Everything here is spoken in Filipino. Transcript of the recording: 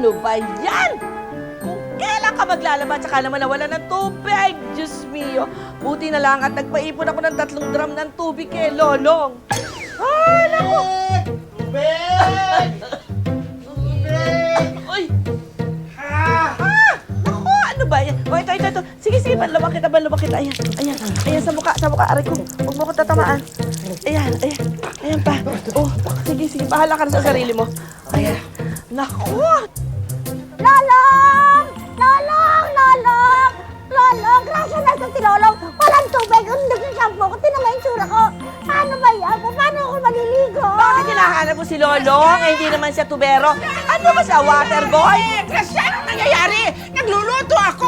Ano ba yan? Kung kailan ka maglalaba, tsaka naman nawala ng tubig. Diyos mio. Buti na lang at nagpaipon ako ng 3 drum ng tubig kay Lolong. Ay, naku! Tubig! Tubig! Uy! Ah! Naku, ano ba yan? O, ito. Sige, banlawan kita. Ayan, sa mukha. Aray ko, huwag mo ko tatamaan. Ayan pa. Oh, sige, bahala ka na sa sarili mo. Ayan. Naku! Lolong! Grasya na sa si Lolong. Walang tubig. Kung nag-shampoo ko, tinan mo yung tsura ko. Paano ba yan? Paano ako maliligo? Bakit hinahanap mo si Lolong? Eh, hindi naman siya tubero. Ano ba siya, water boy? Grasya, anong nangyayari? Nagluluto ako,